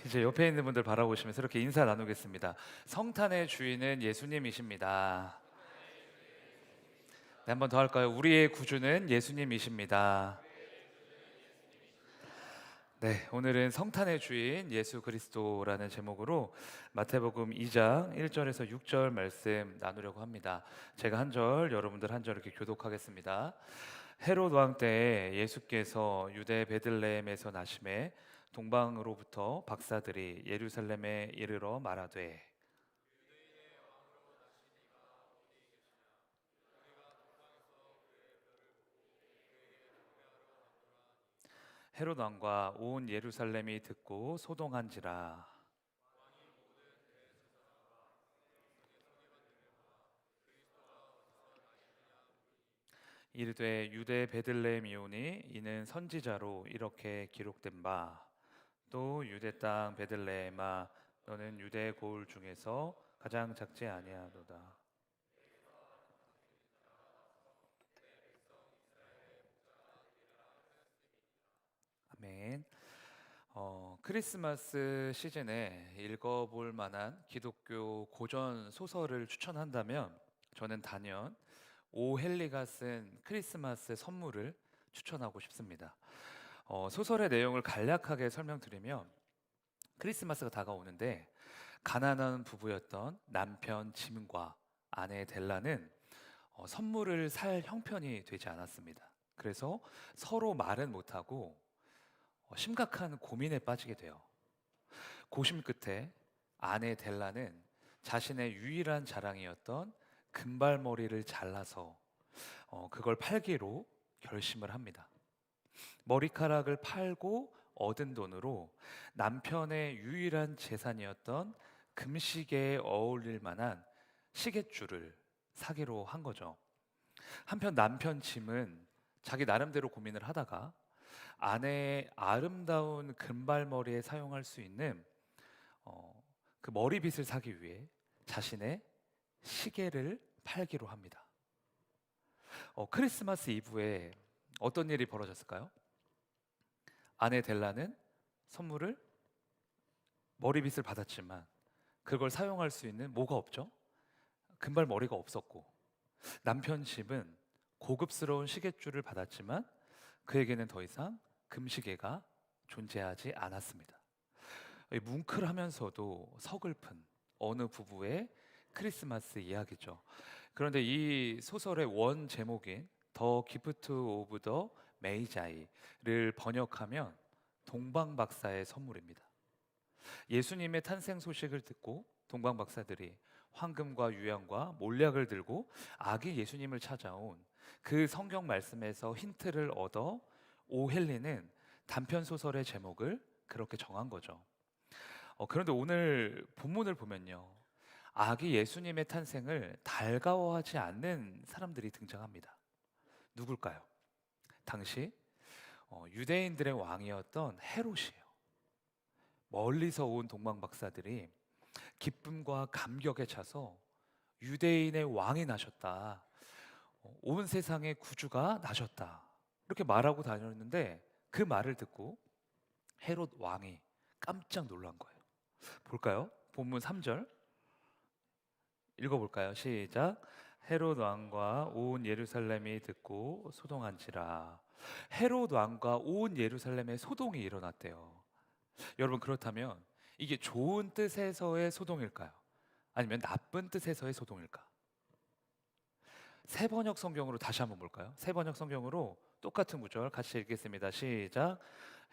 이제 옆에 있는 분들 바라보시면서 이렇게 인사 나누겠습니다. 성탄의 주인은 예수님이십니다. 네, 한 번 더 할까요? 우리의 구주는 예수님이십니다. 네, 오늘은 성탄의 주인 예수 그리스도라는 제목으로 마태복음 2장 1절에서 6절 말씀 나누려고 합니다. 제가 한 절, 여러분들 한 절 이렇게 교독하겠습니다. 헤롯 왕 때에 예수께서 유대 베들레헴에서 나심에 동방으로부터 박사들이 예루살렘에 이르러 말하되 헤롯 왕과 온 예루살렘이 듣고 소동한지라. 이르되 유대 베들레헴이오니 이는 선지자로 이렇게 기록된 바 또 유대 땅 베들레헴아 너는 유대 고을 중에서 가장 작지 아니하도다. 아멘. 크리스마스 시즌에 읽어볼 만한 기독교 고전 소설을 추천한다면 저는 단연 오헨리가 쓴 크리스마스 선물을 추천하고 싶습니다. 소설의 내용을 간략하게 설명드리면 크리스마스가 다가오는데 가난한 부부였던 남편 짐과 아내 델라는 선물을 살 형편이 되지 않았습니다. 그래서 서로 말은 못하고 심각한 고민에 빠지게 돼요. 고심 끝에 아내 델라는 자신의 유일한 자랑이었던 금발머리를 잘라서 그걸 팔기로 결심을 합니다. 머리카락을 팔고 얻은 돈으로 남편의 유일한 재산이었던 금시계에 어울릴 만한 시계줄을 사기로 한 거죠. 한편 남편 짐은 자기 나름대로 고민을 하다가 아내의 아름다운 금발머리에 사용할 수 있는 어, 그 머리빗을 사기 위해 자신의 시계를 팔기로 합니다. 크리스마스 이브에 어떤 일이 벌어졌을까요? 아내 델라는 선물을 머리빗을 받았지만 그걸 사용할 수 있는 뭐가 없죠? 금발 머리가 없었고 남편 집은 고급스러운 시계줄을 받았지만 그에게는 더 이상 금시계가 존재하지 않았습니다. 뭉클하면서도 서글픈 어느 부부의 크리스마스 이야기죠. 그런데 이 소설의 원 제목인 더 기프트 오브 더 메이자이를 번역하면 동방박사의 선물입니다. 예수님의 탄생 소식을 듣고 동방박사들이 황금과 유향과 몰약을 들고 아기 예수님을 찾아온 그 성경 말씀에서 힌트를 얻어 오헬리는 단편 소설의 제목을 그렇게 정한 거죠. 그런데 오늘 본문을 보면요, 아기 예수님의 탄생을 달가워하지 않는 사람들이 등장합니다. 누굴까요? 당시 유대인들의 왕이었던 헤롯이에요. 멀리서 온 동방 박사들이 기쁨과 감격에 차서 유대인의 왕이 나셨다. 온 세상의 구주가 나셨다. 이렇게 말하고 다녔는데 그 말을 듣고 헤롯 왕이 깜짝 놀란 거예요. 볼까요? 본문 3절 읽어볼까요? 시작. 헤롯 왕과 온 예루살렘이 듣고 소동한지라. 헤롯 왕과 온 예루살렘에 소동이 일어났대요. 여러분, 그렇다면 이게 좋은 뜻에서의 소동일까요? 아니면 나쁜 뜻에서의 소동일까? 세 번역 성경으로 다시 한번 볼까요? 세 번역 성경으로 똑같은 구절 같이 읽겠습니다. 시작.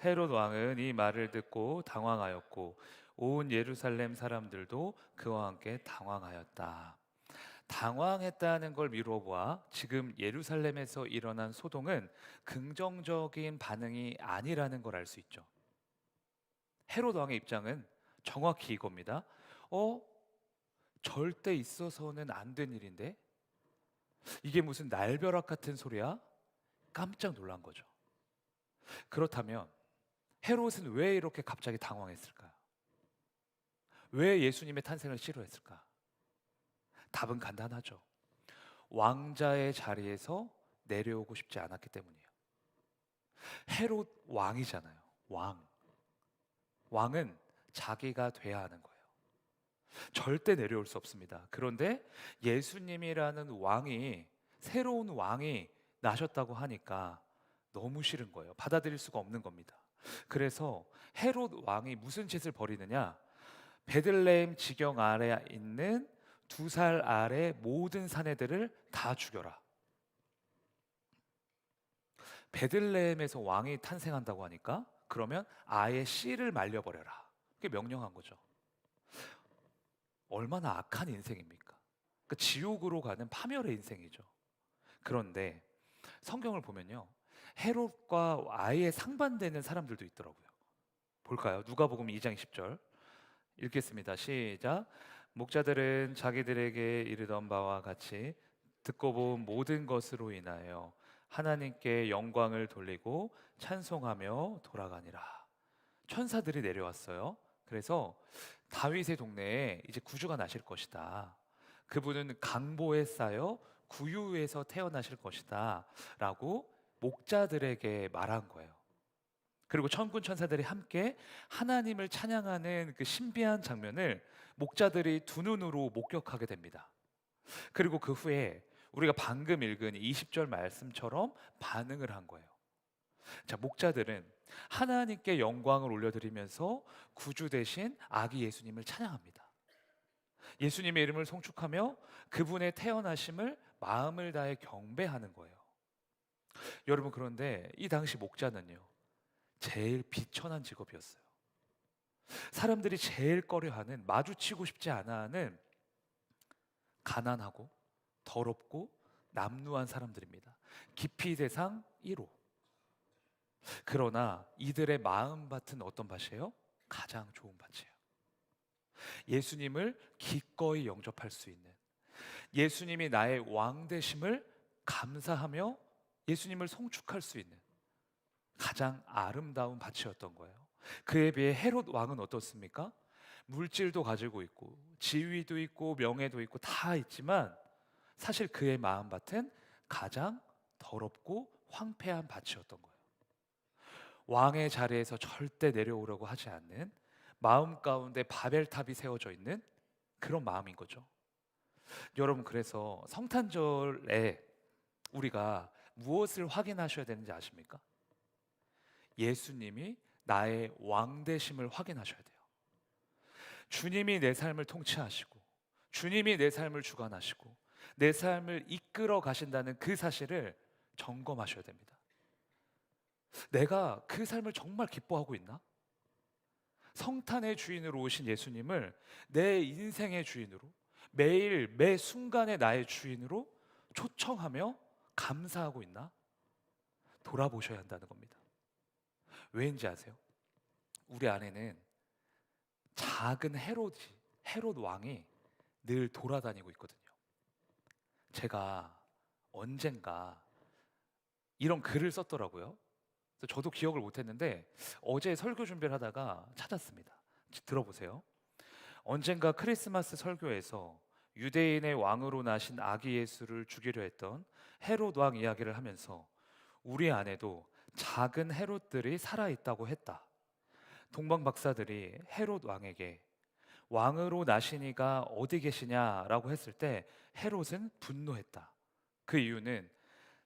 헤롯 왕은 이 말을 듣고 당황하였고 온 예루살렘 사람들도 그와 함께 당황하였다. 당황했다는 걸 미루어 보아 지금 예루살렘에서 일어난 소동은 긍정적인 반응이 아니라는 걸 알 수 있죠. 헤롯 왕의 입장은 정확히 이겁니다. 어? 절대 있어서는 안 된 일인데? 이게 무슨 날벼락 같은 소리야? 깜짝 놀란 거죠. 그렇다면 헤롯은 왜 이렇게 갑자기 당황했을까요? 왜 예수님의 탄생을 싫어했을까? 답은 간단하죠. 왕자의 자리에서 내려오고 싶지 않았기 때문이에요. 헤롯 왕이잖아요. 왕. 왕은 자기가 돼야 하는 거예요. 절대 내려올 수 없습니다. 그런데 예수님이라는 왕이, 새로운 왕이 나셨다고 하니까 너무 싫은 거예요. 받아들일 수가 없는 겁니다. 그래서 헤롯 왕이 무슨 짓을 벌이느냐? 베들레헴 지경 아래 있는 2살 아래 모든 사내들을 다 죽여라. 베들레헴에서 왕이 탄생한다고 하니까 그러면 아예 씨를 말려버려라. 그게 명령한 거죠. 얼마나 악한 인생입니까? 그 지옥으로 가는 파멸의 인생이죠. 그런데 성경을 보면요, 헤롯과 아예 상반되는 사람들도 있더라고요. 볼까요? 누가복음 2장 10절 읽겠습니다. 시작. 목자들은 자기들에게 이르던 바와 같이 듣고 본 모든 것으로 인하여 하나님께 영광을 돌리고 찬송하며 돌아가니라. 천사들이 내려왔어요. 그래서 다윗의 동네에 이제 구주가 나실 것이다. 그분은 강보에 쌓여 구유에서 태어나실 것이다 라고 목자들에게 말한 거예요. 그리고 천군 천사들이 함께 하나님을 찬양하는 그 신비한 장면을 목자들이 두 눈으로 목격하게 됩니다. 그리고 그 후에 우리가 방금 읽은 20절 말씀처럼 반응을 한 거예요. 자, 목자들은 하나님께 영광을 올려드리면서 구주 되신 아기 예수님을 찬양합니다. 예수님의 이름을 송축하며 그분의 태어나심을 마음을 다해 경배하는 거예요. 여러분, 그런데 이 당시 목자는요, 제일 비천한 직업이었어요. 사람들이 제일 꺼려하는, 마주치고 싶지 않아 하는 가난하고 더럽고 남루한 사람들입니다. 기피 대상 1호. 그러나 이들의 마음밭은 어떤 밭이에요? 가장 좋은 밭이에요. 예수님을 기꺼이 영접할 수 있는, 예수님이 나의 왕 되심을 감사하며 예수님을 송축할 수 있는 가장 아름다운 밭이었던 거예요. 그에 비해 헤롯 왕은 어떻습니까? 물질도 가지고 있고 지위도 있고 명예도 있고 다 있지만 사실 그의 마음밭은 가장 더럽고 황폐한 밭이었던 거예요. 왕의 자리에서 절대 내려오려고 하지 않는, 마음 가운데 바벨탑이 세워져 있는 그런 마음인 거죠. 여러분, 그래서 성탄절에 우리가 무엇을 확인하셔야 되는지 아십니까? 예수님이 나의 왕 되심을 확인하셔야 돼요. 주님이 내 삶을 통치하시고 주님이 내 삶을 주관하시고 내 삶을 이끌어 가신다는 그 사실을 점검하셔야 됩니다. 내가 그 삶을 정말 기뻐하고 있나? 성탄의 주인으로 오신 예수님을 내 인생의 주인으로, 매일 매 순간의 나의 주인으로 초청하며 감사하고 있나? 돌아보셔야 한다는 겁니다. 왜인지 아세요? 우리 안에는 작은 헤롯 왕이 늘 돌아다니고 있거든요. 제가 언젠가 이런 글을 썼더라고요. 그래서 저도 기억을 못했는데 어제 설교 준비를 하다가 찾았습니다. 들어보세요. 언젠가 크리스마스 설교에서 유대인의 왕으로 나신 아기 예수를 죽이려 했던 헤롯 왕 이야기를 하면서 우리 안에도 작은 헤롯들이 살아있다고 했다. 동방 박사들이 헤롯 왕에게 왕으로 나시니가 어디 계시냐라고 했을 때 헤롯은 분노했다. 그 이유는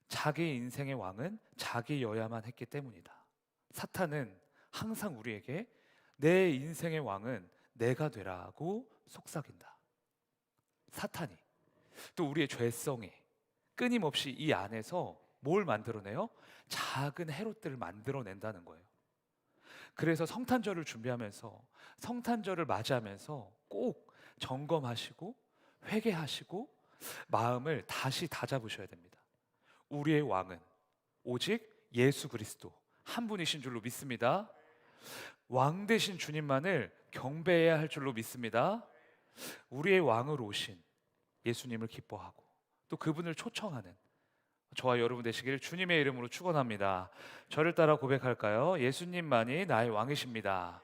자기 인생의 왕은 자기여야만 했기 때문이다. 사탄은 항상 우리에게 내 인생의 왕은 내가 되라고 속삭인다. 사탄이, 또 우리의 죄성이 끊임없이 이 안에서 뭘 만들어내요? 작은 헤롯들을 만들어낸다는 거예요. 그래서 성탄절을 준비하면서, 성탄절을 맞이하면서 꼭 점검하시고 회개하시고 마음을 다시 다잡으셔야 됩니다. 우리의 왕은 오직 예수 그리스도 한 분이신 줄로 믿습니다. 왕 되신 주님만을 경배해야 할 줄로 믿습니다. 우리의 왕으로 오신 예수님을 기뻐하고 또 그분을 초청하는 저와 여러분 되시기를 주님의 이름으로 축원합니다. 저를 따라 고백할까요? 예수님만이 나의 왕이십니다.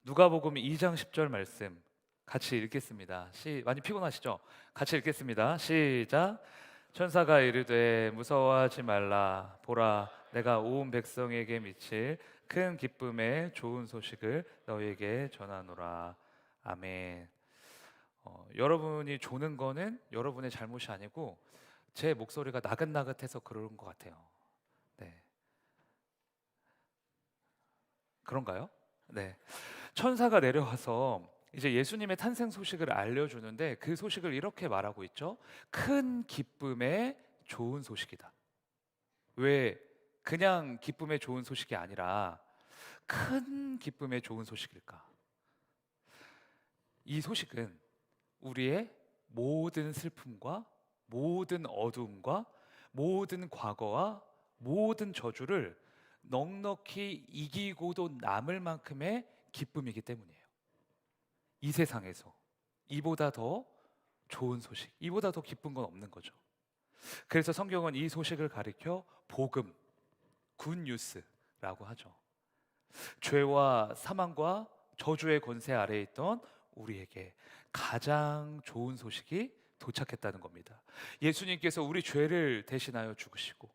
누가복음 2장 10절 말씀 같이 읽겠습니다. 많이 피곤하시죠? 같이 읽겠습니다. 시작. 천사가 이르되 무서워하지 말라. 보라, 내가 온 백성에게 미칠 큰 기쁨의 좋은 소식을 너희에게 전하노라. 아멘. 여러분이 조는 거는 여러분의 잘못이 아니고 제 목소리가 나긋나긋해서 그런 것 같아요. 네, 그런가요? 네. 천사가 내려와서 이제 예수님의 탄생 소식을 알려주는데 그 소식을 이렇게 말하고 있죠. 큰 기쁨의 좋은 소식이다. 왜 그냥 기쁨의 좋은 소식이 아니라 큰 기쁨의 좋은 소식일까? 이 소식은 우리의 모든 슬픔과 모든 어두움과 모든 과거와 모든 저주를 넉넉히 이기고도 남을 만큼의 기쁨이기 때문이에요. 이 세상에서 이보다 더 좋은 소식, 이보다 더 기쁜 건 없는 거죠. 그래서 성경은 이 소식을 가리켜 복음, 굿뉴스라고 하죠. 죄와 사망과 저주의 권세 아래에 있던 우리에게 가장 좋은 소식이 도착했다는 겁니다. 예수님께서 우리 죄를 대신하여 죽으시고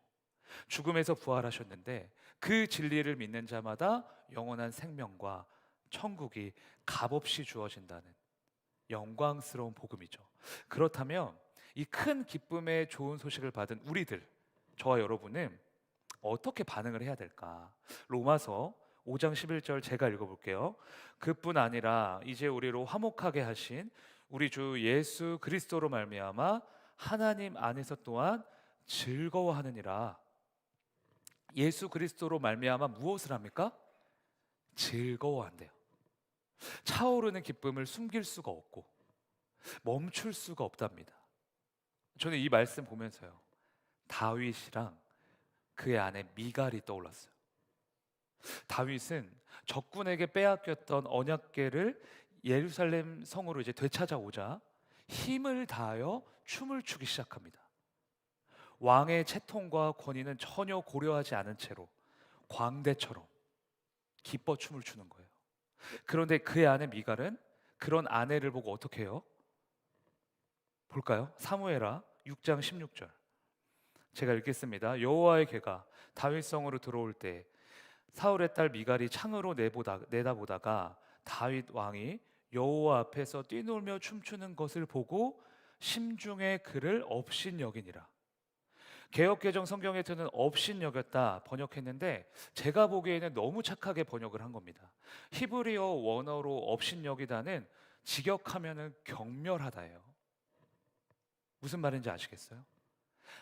죽음에서 부활하셨는데 그 진리를 믿는 자마다 영원한 생명과 천국이 값없이 주어진다는 영광스러운 복음이죠. 그렇다면 이 큰 기쁨의 좋은 소식을 받은 우리들, 저와 여러분은 어떻게 반응을 해야 될까? 로마서 5장 11절 제가 읽어볼게요. 그뿐 아니라 이제 우리로 화목하게 하신 우리 주 예수 그리스도로 말미암아 하나님 안에서 또한 즐거워하느니라. 예수 그리스도로 말미암아 무엇을 합니까? 즐거워한대요. 차오르는 기쁨을 숨길 수가 없고 멈출 수가 없답니다. 저는 이 말씀 보면서요, 다윗이랑 그의 아내 미갈이 떠올랐어요. 다윗은 적군에게 빼앗겼던 언약궤를 예루살렘 성으로 이제 되찾아오자 힘을 다하여 춤을 추기 시작합니다. 왕의 채통과 권위는 전혀 고려하지 않은 채로 광대처럼 기뻐 춤을 추는 거예요. 그런데 그의 아내 미갈은 그런 아내를 보고 어떻게 해요? 볼까요? 사무엘하 6장 16절 제가 읽겠습니다. 여호와의 궤가 다윗성으로 들어올 때 사울의 딸 미갈이 창으로 내다보다가 다윗 왕이 여호와 앞에서 뛰놀며 춤추는 것을 보고 심중에 그를 업신여기니라. 개역개정 성경에서는 업신여겼다 번역했는데 제가 보기에는 너무 착하게 번역을 한 겁니다. 히브리어 원어로 업신여기다는 직역하면은 경멸하다예요. 무슨 말인지 아시겠어요?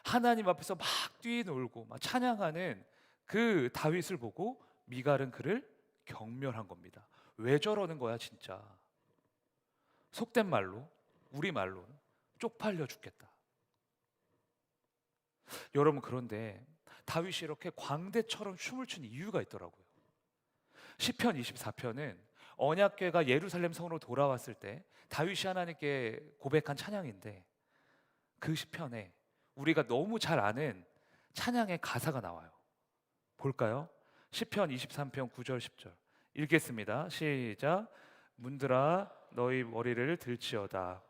하나님 앞에서 막 뛰놀고 막 찬양하는 그 다윗을 보고 미갈은 그를 경멸한 겁니다. 왜 저러는 거야 진짜. 속된 말로, 우리 말로 쪽팔려 죽겠다. 여러분, 그런데 다윗이 이렇게 광대처럼 춤을 춘 이유가 있더라고요. 시편 24편은 언약궤가 예루살렘 성으로 돌아왔을 때 다윗이 하나님께 고백한 찬양인데 그 시편에 우리가 너무 잘 아는 찬양의 가사가 나와요. 볼까요? 시편 23편 9절 10절 읽겠습니다. 시작. 문들아 너희 머리를 들지어다.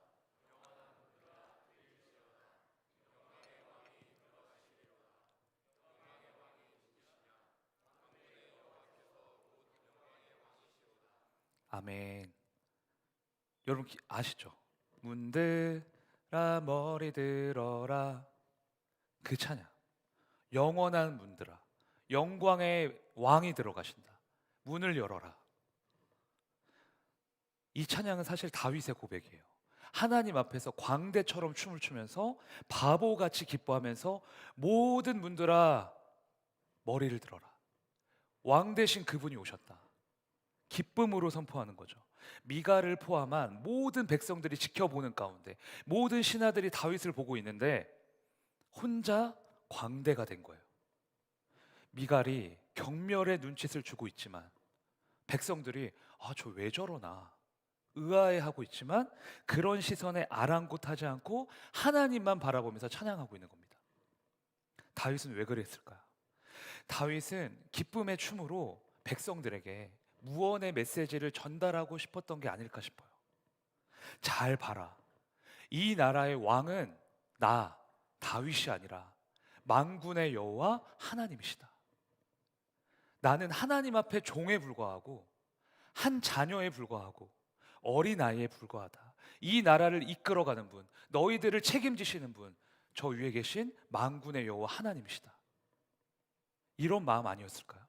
아멘. 여러분 아시죠? 문들아 머리 들어라. 그 찬양. 영원한 문들아, 영광의 왕이 들어가신다. 문을 열어라. 이 찬양은 사실 다윗의 고백이에요. 하나님 앞에서 광대처럼 춤을 추면서 바보같이 기뻐하면서 모든 문들아 머리를 들어라. 왕 대신 그분이 오셨다. 기쁨으로 선포하는 거죠. 미가를 포함한 모든 백성들이 지켜보는 가운데 모든 신하들이 다윗을 보고 있는데 혼자 광대가 된 거예요. 미갈이 경멸의 눈짓을 주고 있지만 백성들이 저 왜 저러나 의아해하고 있지만 그런 시선에 아랑곳하지 않고 하나님만 바라보면서 찬양하고 있는 겁니다. 다윗은 왜 그랬을까요? 다윗은 기쁨의 춤으로 백성들에게 무언의 메시지를 전달하고 싶었던 게 아닐까 싶어요. 잘 봐라. 이 나라의 왕은 나 다윗이 아니라 만군의 여호와 하나님이시다. 나는 하나님 앞에 종에 불과하고 한 자녀에 불과하고 어린아이에 불과하다. 이 나라를 이끌어가는 분, 너희들을 책임지시는 분, 저 위에 계신 만군의 여호와 하나님이시다. 이런 마음 아니었을까요?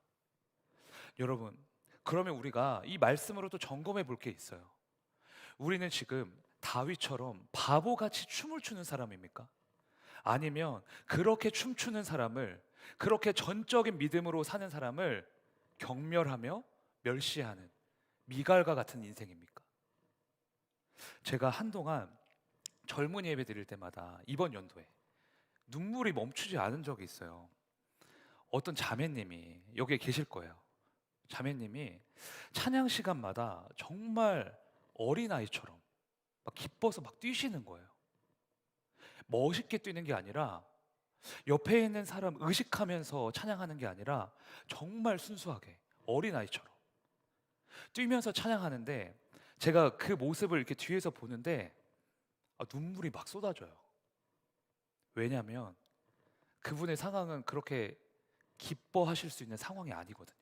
여러분, 그러면 우리가 이 말씀으로 또 점검해 볼 게 있어요. 우리는 지금 다윗처럼 바보같이 춤을 추는 사람입니까? 아니면 그렇게 춤추는 사람을, 그렇게 전적인 믿음으로 사는 사람을 경멸하며 멸시하는 미갈과 같은 인생입니까? 제가 한동안 젊은이 예배 드릴 때마다 이번 연도에 눈물이 멈추지 않은 적이 있어요. 어떤 자매님이 여기에 계실 거예요. 자매님이 찬양 시간마다 정말 어린아이처럼 막 기뻐서 막 뛰시는 거예요. 멋있게 뛰는 게 아니라, 옆에 있는 사람 의식하면서 찬양하는 게 아니라 정말 순수하게 어린아이처럼 뛰면서 찬양하는데, 제가 그 모습을 이렇게 뒤에서 보는데 눈물이 막 쏟아져요. 왜냐하면 그분의 상황은 그렇게 기뻐하실 수 있는 상황이 아니거든요.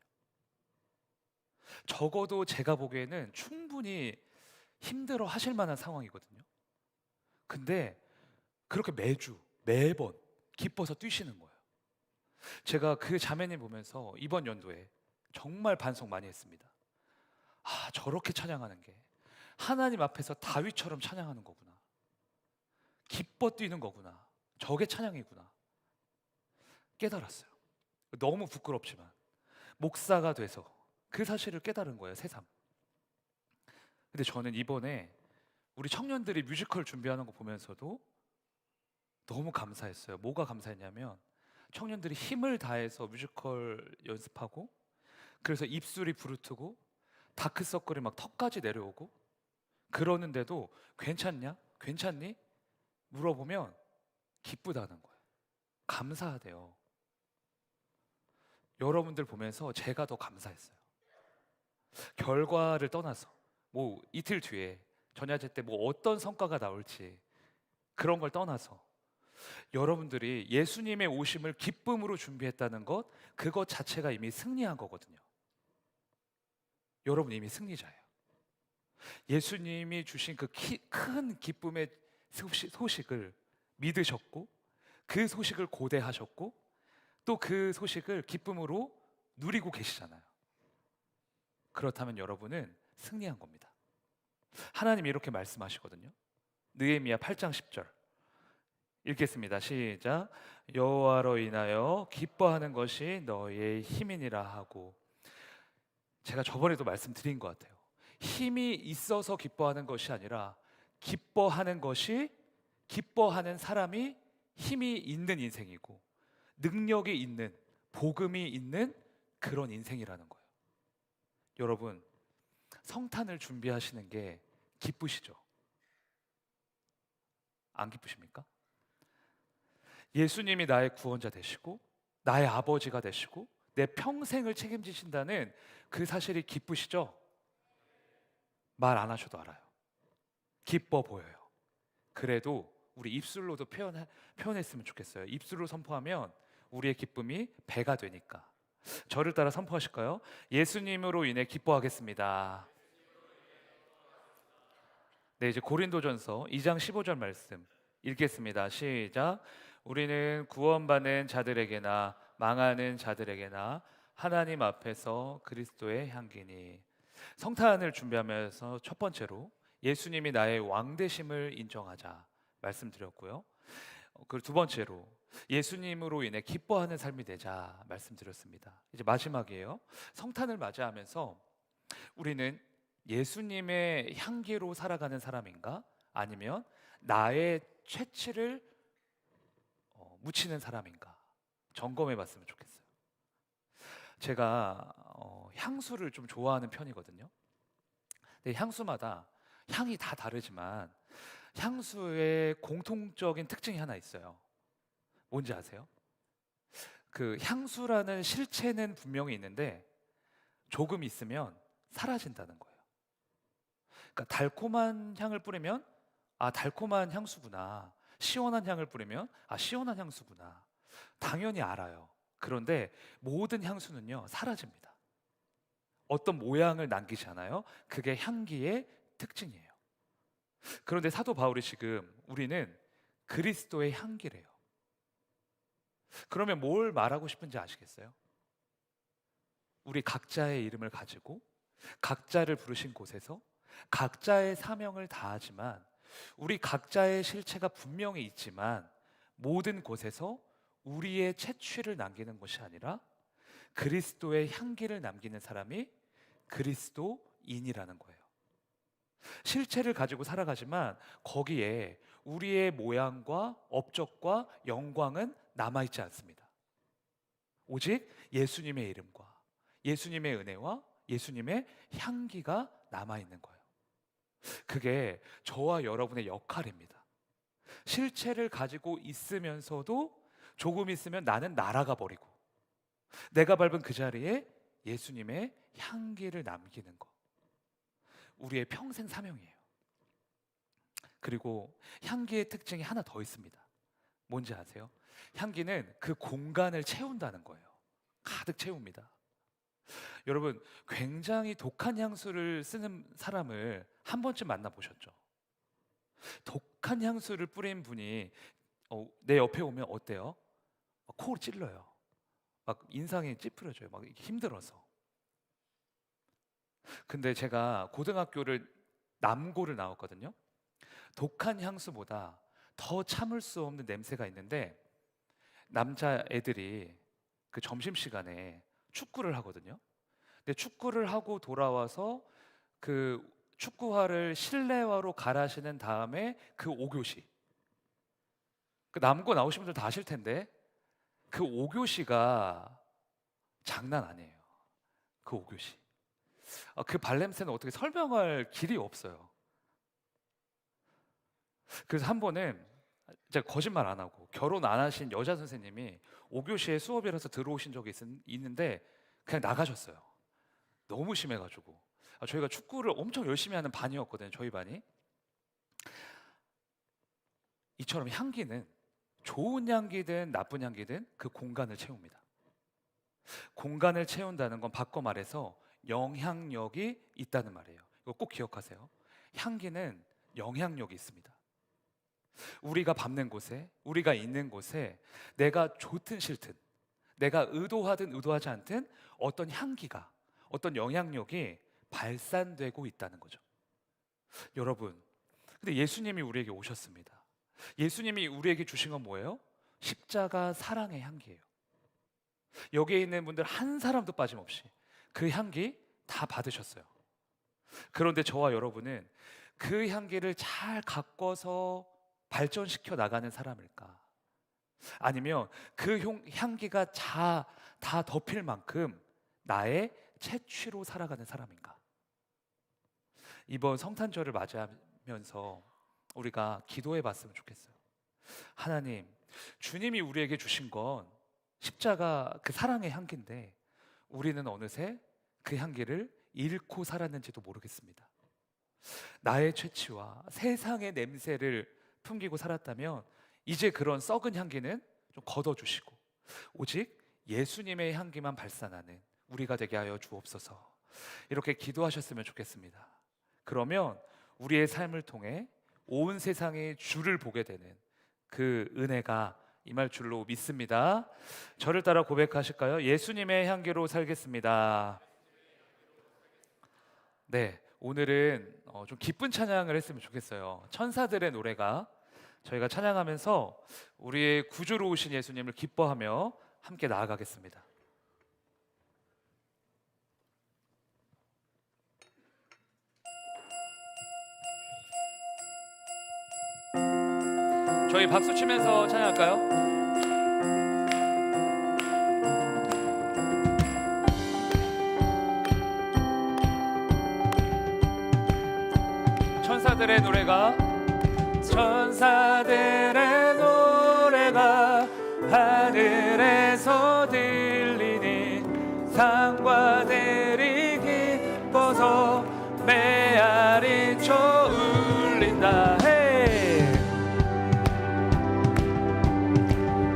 적어도 제가 보기에는 충분히 힘들어 하실 만한 상황이거든요. 근데 그렇게 매번 기뻐서 뛰시는 거예요. 제가 그 자매님 보면서 이번 연도에 정말 반성 많이 했습니다. 아, 저렇게 찬양하는 게 하나님 앞에서 다윗처럼 찬양하는 거구나. 기뻐 뛰는 거구나. 저게 찬양이구나. 깨달았어요. 너무 부끄럽지만 목사가 돼서 그 사실을 깨달은 거예요, 새삼. 근데 저는 이번에 우리 청년들이 뮤지컬 준비하는 거 보면서도 너무 감사했어요. 뭐가 감사했냐면, 청년들이 힘을 다해서 뮤지컬 연습하고, 그래서 입술이 부르트고 다크서클이 막 턱까지 내려오고, 그러는데도 괜찮냐? 괜찮니? 물어보면 기쁘다는 거예요. 감사하대요. 여러분들 보면서 제가 더 감사했어요. 결과를 떠나서 뭐 이틀 뒤에 전야제 때 뭐 어떤 성과가 나올지 그런 걸 떠나서 여러분들이 예수님의 오심을 기쁨으로 준비했다는 것, 그것 자체가 이미 승리한 거거든요. 여러분 이미 승리자예요. 예수님이 주신 그 큰 기쁨의 소식을 믿으셨고, 그 소식을 고대하셨고, 또 그 소식을 기쁨으로 누리고 계시잖아요. 그렇다면 여러분은 승리한 겁니다. 하나님이 이렇게 말씀하시거든요. 느헤미야 8장 10절 읽겠습니다. 시작. 여호와로 인하여 기뻐하는 것이 너의 힘이니라 하고. 제가 저번에도 말씀드린 것 같아요. 힘이 있어서 기뻐하는 것이 아니라, 기뻐하는 것이, 기뻐하는 사람이 힘이 있는 인생이고 능력이 있는, 복음이 있는 그런 인생이라는 거예요. 여러분, 성탄을 준비하시는 게 기쁘시죠? 안 기쁘십니까? 예수님이 나의 구원자 되시고 나의 아버지가 되시고 내 평생을 책임지신다는 그 사실이 기쁘시죠? 말 안 하셔도 알아요. 기뻐 보여요. 그래도 우리 입술로도 표현했으면 좋겠어요. 입술로 선포하면 우리의 기쁨이 배가 되니까. 저를 따라 선포하실까요? 예수님으로 인해 기뻐하겠습니다. 네, 이제 고린도전서 2장 15절 말씀 읽겠습니다. 시작. 우리는 구원받는 자들에게나 망하는 자들에게나 하나님 앞에서 그리스도의 향기니. 성탄을 준비하면서 첫 번째로 예수님이 나의 왕 되심을 인정하자 말씀드렸고요. 그리고 두 번째로 예수님으로 인해 기뻐하는 삶이 되자 말씀드렸습니다. 이제 마지막이에요. 성탄을 맞이하면서 우리는 예수님의 향기로 살아가는 사람인가? 아니면 나의 채취를 묻히는 사람인가? 점검해 봤으면 좋겠어요. 제가 향수를 좀 좋아하는 편이거든요. 근데 향수마다 향이 다 다르지만 향수의 공통적인 특징이 하나 있어요. 뭔지 아세요? 그 향수라는 실체는 분명히 있는데 조금 있으면 사라진다는 거예요. 그러니까 달콤한 향을 뿌리면 아, 달콤한 향수구나. 시원한 향을 뿌리면 아, 시원한 향수구나. 당연히 알아요. 그런데 모든 향수는요, 사라집니다. 어떤 모양을 남기지 않아요. 그게 향기의 특징이에요. 그런데 사도 바울이 지금 우리는 그리스도의 향기래요. 그러면 뭘 말하고 싶은지 아시겠어요? 우리 각자의 이름을 가지고 각자를 부르신 곳에서 각자의 사명을 다하지만 우리 각자의 실체가 분명히 있지만 모든 곳에서 우리의 채취를 남기는 것이 아니라 그리스도의 향기를 남기는 사람이 그리스도인이라는 거예요. 실체를 가지고 살아가지만 거기에 우리의 모양과 업적과 영광은 남아있지 않습니다. 오직 예수님의 이름과 예수님의 은혜와 예수님의 향기가 남아있는 거예요. 그게 저와 여러분의 역할입니다. 실체를 가지고 있으면서도 조금 있으면 나는 날아가 버리고 내가 밟은 그 자리에 예수님의 향기를 남기는 것, 우리의 평생 사명이에요. 그리고 향기의 특징이 하나 더 있습니다. 뭔지 아세요? 향기는 그 공간을 채운다는 거예요. 가득 채웁니다. 여러분, 굉장히 독한 향수를 쓰는 사람을 한 번쯤 만나보셨죠? 독한 향수를 뿌린 분이 내 옆에 오면 어때요? 코를 찔러요. 막 인상이 찌푸려져요. 막 힘들어서. 근데 제가 고등학교를 남고를 나왔거든요. 독한 향수보다 더 참을 수 없는 냄새가 있는데 남자 애들이 그 점심시간에 축구를 하거든요. 근데 축구를 하고 돌아와서 그 축구화를 실내화로 갈아시는 다음에 그 5교시, 그 남고 나오신 분들 다 아실 텐데 그 5교시가 장난 아니에요. 그 5교시. 그 발냄새는 어떻게 설명할 길이 없어요. 그래서 한 번은 제가 거짓말 안 하고 결혼 안 하신 여자 선생님이 5교시에 수업이라서 들어오신 적이 있는데 그냥 나가셨어요. 너무 심해가지고. 저희가 축구를 엄청 열심히 하는 반이었거든요. 저희 반이. 이처럼 향기는 좋은 향기든 나쁜 향기든 그 공간을 채웁니다. 공간을 채운다는 건 바꿔 말해서 영향력이 있다는 말이에요. 이거 꼭 기억하세요. 향기는 영향력이 있습니다. 우리가 밟는 곳에, 우리가 있는 곳에 내가 좋든 싫든, 내가 의도하든 의도하지 않든 어떤 향기가, 어떤 영향력이 발산되고 있다는 거죠. 여러분, 근데 예수님이 우리에게 오셨습니다. 예수님이 우리에게 주신 건 뭐예요? 십자가 사랑의 향기예요. 여기에 있는 분들 한 사람도 빠짐없이 그 향기 다 받으셨어요. 그런데 저와 여러분은 그 향기를 잘 가꿔서 발전시켜 나가는 사람일까? 아니면 그 향기가 다 덮일 만큼 나의 채취로 살아가는 사람인가? 이번 성탄절을 맞이하면서 우리가 기도해 봤으면 좋겠어요. 하나님, 주님이 우리에게 주신 건 십자가 그 사랑의 향기인데 우리는 어느새 그 향기를 잃고 살았는지도 모르겠습니다. 나의 채취와 세상의 냄새를 풍기고 살았다면 이제 그런 썩은 향기는 좀 걷어주시고 오직 예수님의 향기만 발산하는 우리가 되게 하여 주옵소서. 이렇게 기도하셨으면 좋겠습니다. 그러면 우리의 삶을 통해 온 세상의 주를 보게 되는 그 은혜가 임할 줄로 믿습니다. 저를 따라 고백하실까요? 예수님의 향기로 살겠습니다. 네, 오늘은 좀 기쁜 찬양을 했으면 좋겠어요. 천사들의 노래가 저희가 찬양하면서 우리의 구주로 오신 예수님을 기뻐하며 함께 나아가겠습니다. 저희 박수 치면서 찬양할까요? 천사들의 노래가 하늘에서 들리니 상과들이 기뻐서 메아리 쳐 울린다.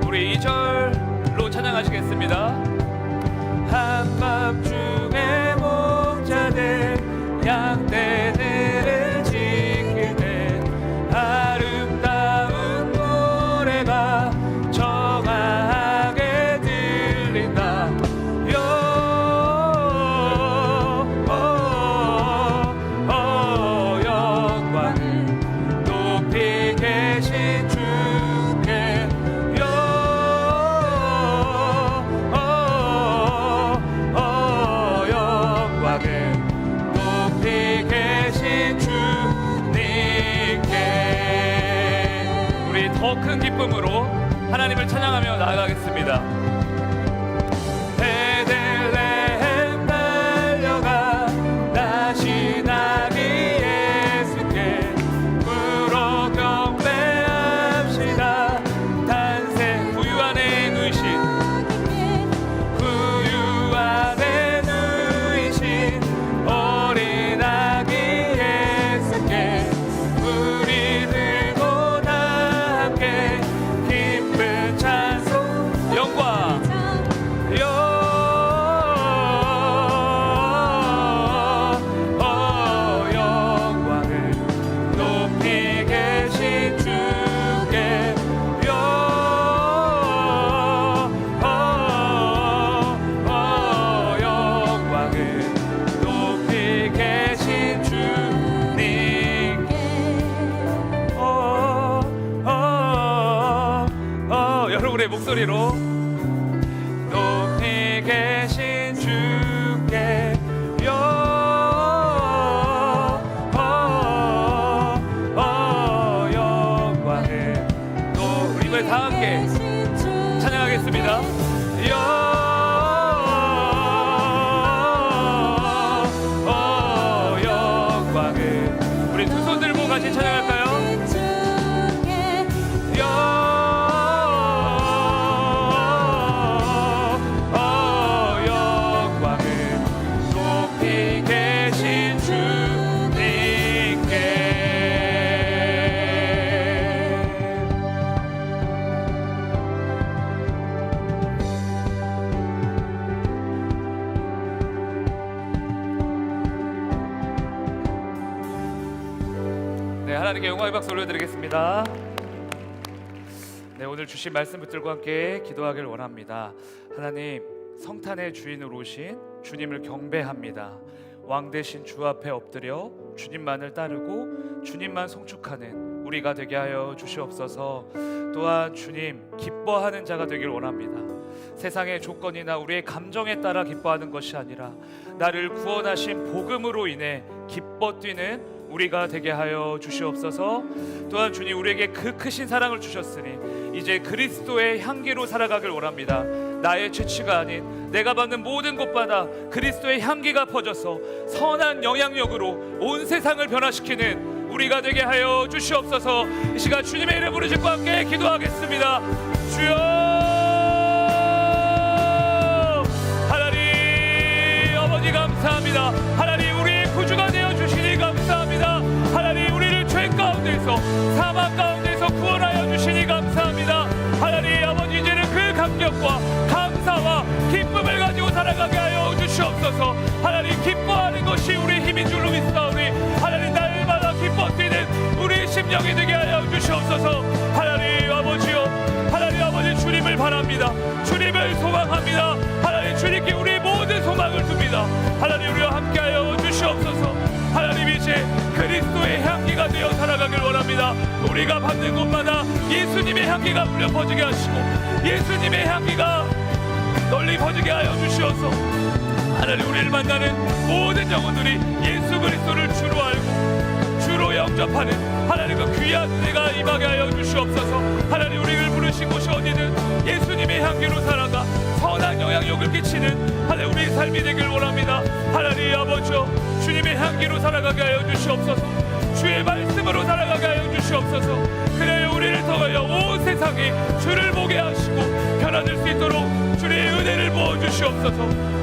우리 2절로 찬양하시겠습니다. 하나님을 찬양하며 나아가겠습니다. 베들레헴 달려가 다시 나귀 예수께 부러 경배합시다. 탄생 구유 안에 누이신 구유 안에 누이신 어린 아기 예수께 우리 들고 다 함께 기쁜 찬송 영광 영광을 높이 계신 주께 영광을 높이 계신 주님께 여러분의 목소리로 높이 계신 주께 영광을 우리 이번에 다 함께 찬양하겠습니다. 영광을 우리 두 손 들고 같이 찬양할까요? 영광을 높이 계신 주님께. 네, 하나님께 영광의 박수 올려드리겠습니다. 네, 오늘 주신 말씀 붙들고 함께 기도하길 원합니다. 하나님, 성탄의 주인으로 오신 주님을 경배합니다. 왕 대신 주 앞에 엎드려 주님만을 따르고 주님만 송축하는 우리가 되게 하여 주시옵소서. 또한 주님 기뻐하는 자가 되길 원합니다. 세상의 조건이나 우리의 감정에 따라 기뻐하는 것이 아니라 나를 구원하신 복음으로 인해 기뻐 뛰는 우리가 되게 하여 주시옵소서. 또한 주님 우리에게 그 크신 사랑을 주셨으니 이제 그리스도의 향기로 살아가길 원합니다. 나의 채취가 아닌 내가 받는 모든 곳마다 그리스도의 향기가 퍼져서 선한 영향력으로 온 세상을 변화시키는 우리가 되게 하여 주시옵소서. 이 시간 주님의 이름 부르짖고 함께 기도하겠습니다. 주여, 하나님 아버지 감사합니다. 하나님 우리의 구주가 되어 주시니 감사합니다. 하나님 우리를 죄 가운데서 사망 가운데서 구원하여 주시니 감사합니다. 하나님 아버지 이제는 그 감격과 감사와 기쁨을 가지고 살아가게 하여 주시옵소서. 하나님 기뻐하는 것이 우리의 힘인 줄로 믿사오니 하나님 날마다 기뻐 뛰는 우리의 심령이 되게 하여 주시옵소서. 하나님 아버지요, 하나님 아버지 주님을 바랍니다. 주님을 소망합니다. 하나님 주님께 우리의 모든 소망을 둡니다. 하나님 우리와 함께하여 주시옵소서. 하나님 이제 그리스도의 향기가 되어 살아가길 원합니다. 우리가 받는 곳마다 예수님의 향기가 울려 퍼지게 하시고 예수님의 향기가 널리 퍼지게 하여 주시옵소서. 하나님 우리를 만나는 모든 영혼들이 예수 그리스도를 주로 알고 주로 영접하는 하나님 그 귀한 은혜가 임하게 하여 주시옵소서. 하나님 우리를 부르신 곳이 어디든 예수님의 향기로 살아가 선한 영향력을 끼치는 하나님 우리의 삶이 되길 원합니다. 하나님 아버지여, 주님의 향기로 살아가게 하여 주시옵소서. 주의 말씀으로 살아가게 하여 주시옵소서. 그래야 우리를 통하여 온 세상이 주를 보게 하시고 변화될 수 있도록 주의 은혜를 부어 주시옵소서.